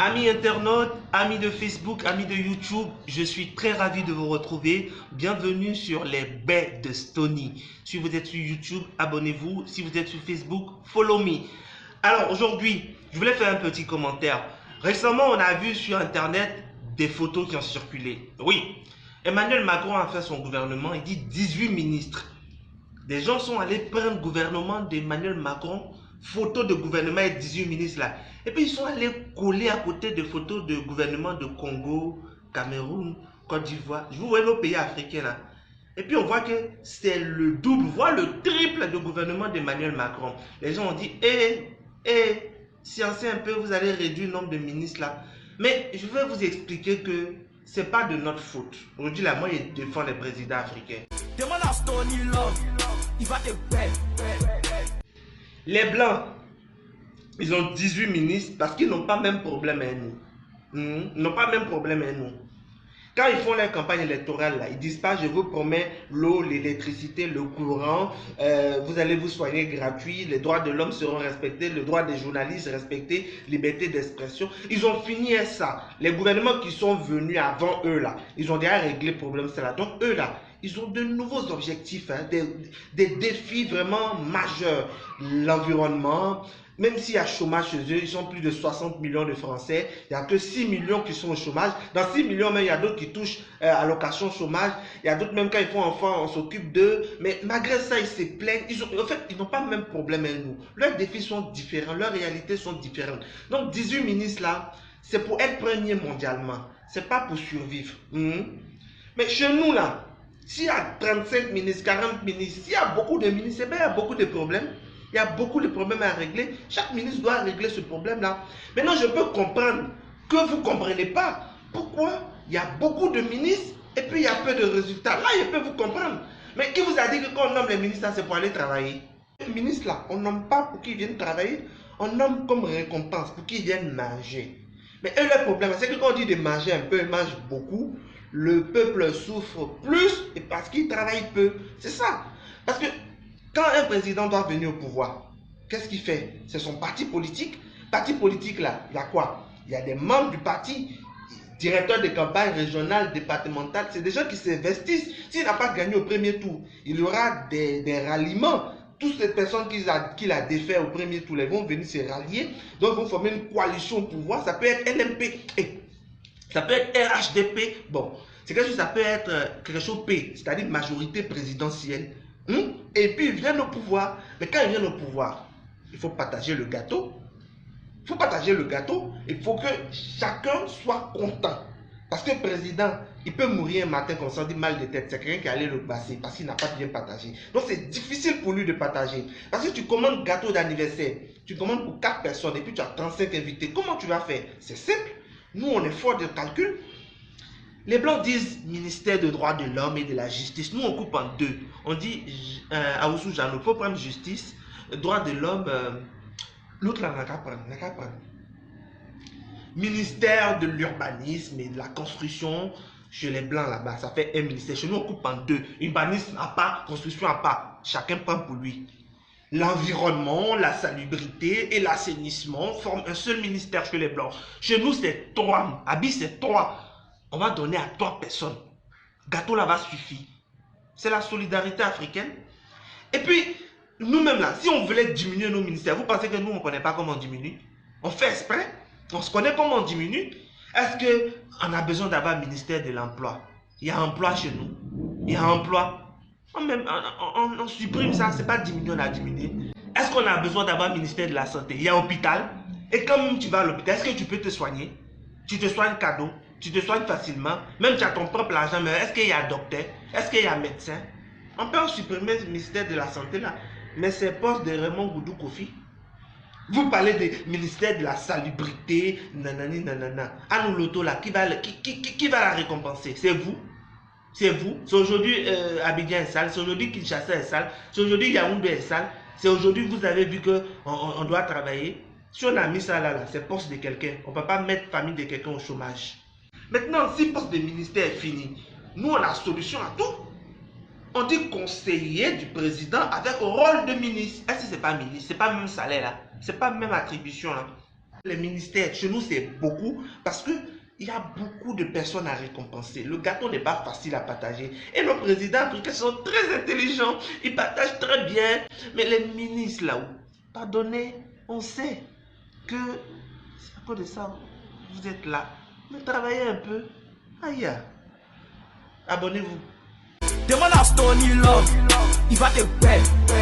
Amis internautes, amis de Facebook, amis de YouTube, je suis très ravi de vous retrouver. Bienvenue sur les baies de Stony. Si vous êtes sur YouTube, abonnez-vous. Si vous êtes sur Facebook, follow me. Alors aujourd'hui, je voulais faire un petit commentaire. Récemment, on a vu sur Internet des photos qui ont circulé. Oui, Emmanuel Macron a fait son gouvernement, il dit 18 ministres. Des gens sont allés prendre le gouvernement d'Emmanuel Macron, photos de gouvernement et 18 ministres là. Et puis ils sont allés coller à côté de photos de gouvernement de Congo, Cameroun, Côte d'Ivoire. Je vous vois nos pays africains là. Et puis on voit que c'est le double, voire le triple de gouvernement d'Emmanuel Macron. Les gens ont dit, sciencez un peu, vous allez réduire le nombre de ministres là. Mais je vais vous expliquer que c'est pas de notre faute. Aujourd'hui là, moi je défends les présidents africains. Demande à Stony Love, il va te perdre. Les Blancs, ils ont 18 ministres parce qu'ils n'ont pas le même problème à nous. Ils n'ont pas le même problème à nous. Quand ils font leur campagne électorale, là, ils disent pas je vous promets l'eau, l'électricité, le courant, vous allez vous soigner gratuit, les droits de l'homme seront respectés, le droit des journalistes respectés, liberté d'expression. Ils ont fini ça. Les gouvernements qui sont venus avant eux, là, ils ont déjà réglé le problème. Là. Donc eux, là, ils ont de nouveaux objectifs, hein, des défis vraiment majeurs. L'environnement, même s'il y a chômage chez eux, ils sont plus de 60 millions de Français, il n'y a que 6 millions qui sont au chômage. Dans 6 millions, même, il y a d'autres qui touchent allocation chômage. Il y a d'autres, même quand ils font enfant, on s'occupe d'eux. Mais malgré ça, ils se plaignent. En fait, ils n'ont pas le même problème que nous. Leurs défis sont différents, leurs réalités sont différentes. Donc, 18 ministres là, c'est pour être premier mondialement. C'est pas pour survivre. Mais chez nous là, s'il y a 35 ministres, 40 ministres, s'il y a beaucoup de ministres, il y a beaucoup de problèmes. Il y a beaucoup de problèmes à régler. Chaque ministre doit régler ce problème-là. Maintenant, je peux comprendre que vous ne comprenez pas pourquoi il y a beaucoup de ministres et puis il y a peu de résultats. Là, je peux vous comprendre. Mais qui vous a dit que quand on nomme les ministres, c'est pour aller travailler? Les ministres, là, on nomme pas pour qu'ils viennent travailler. On nomme comme récompense pour qu'ils viennent manger. Mais eux, le problème, c'est que quand on dit de manger un peu, ils mangent beaucoup. Le peuple souffre plus et parce qu'il travaille peu. C'est ça. Parce que quand un président doit venir au pouvoir, qu'est-ce qu'il fait? C'est son parti politique. Parti politique là, il y a quoi? Il y a des membres du parti, directeurs de campagne régionale, départementale. C'est des gens qui s'investissent. S'il n'a pas gagné au premier tour, il y aura des ralliements. Toutes ces personnes qu'il a défait au premier tour, elles vont venir se rallier. Donc, ils vont former une coalition au pouvoir. Ça peut être LMP. Ça peut être RHDP. Bon, c'est quelque chose, ça peut être quelque chose P, c'est-à-dire majorité présidentielle. Et puis ils viennent au pouvoir. Mais quand ils viennent au pouvoir, il faut partager le gâteau. Il faut partager le gâteau. Il faut que chacun soit content. Parce que le président, il peut mourir un matin comme ça, dit mal de tête. C'est quelqu'un qui allait le passer parce qu'il n'a pas bien partagé. Donc c'est difficile pour lui de partager. Parce que tu commandes gâteau d'anniversaire. Tu commandes pour 4 personnes et puis tu as 35 invités. Comment tu vas faire? C'est simple. Nous, on est fort de calcul. Les Blancs disent ministère des droits de l'homme et de la justice. Nous, on coupe en deux. On dit à Oussou Jeannot, il faut prendre justice, droits de l'homme, l'autre là, n'a qu'à prendre. Ministère de l'urbanisme et de la construction, chez les Blancs là-bas, ça fait un ministère. Chez nous, on coupe en deux. Urbanisme à part, construction à part. Chacun prend pour lui. L'environnement, la salubrité et l'assainissement forment un seul ministère chez les Blancs. Chez nous, c'est 3. Abi, c'est 3. On va donner à 3 personnes. Gâteau là-bas suffit. C'est la solidarité africaine. Et puis, nous-mêmes là, si on voulait diminuer nos ministères, vous pensez que nous, on ne connaît pas comment on diminue? On fait exprès? On se connaît comment on diminue? Est-ce qu'on a besoin d'avoir un ministère de l'emploi? Il y a emploi chez nous. Il y a emploi. On supprime ça, c'est pas diminuer, on a diminué. Est-ce qu'on a besoin d'avoir un ministère de la santé? Il y a hôpital. Et quand tu vas à l'hôpital, est-ce que tu peux te soigner? Tu te soignes cadeau? Tu te soignes facilement, même tu as ton propre argent, mais est-ce qu'il y a docteur? Est-ce qu'il y a médecin? On peut supprimer le ministère de la santé là, mais c'est poste de Raymond Goudou Kofi. Vous parlez du ministère de la salubrité, nanani nanana. Anou Loto là, qui va la récompenser? C'est vous. C'est vous. C'est aujourd'hui Abidjan est sale, c'est aujourd'hui Kinshasa est sale, c'est aujourd'hui Yaoundé est sale, c'est aujourd'hui vous avez vu qu'on doit travailler. Si on a mis ça là, c'est poste de quelqu'un. On ne peut pas mettre famille de quelqu'un au chômage. Maintenant, si le poste de ministère est fini, nous on a solution à tout. On dit conseiller du président avec rôle de ministre. Est-ce que c'est pas ministre? C'est pas même salaire là. C'est pas même attribution là. Les ministères, chez nous, c'est beaucoup parce que il y a beaucoup de personnes à récompenser. Le gâteau n'est pas facile à partager. Et nos présidents africains sont très intelligents. Ils partagent très bien. Mais les ministres là-haut, pardonnez, on sait que c'est à cause de ça. Vous êtes là. Mais travaillez un peu. Aïe. Abonnez-vous. Demande à Stony Love. Il va te payer.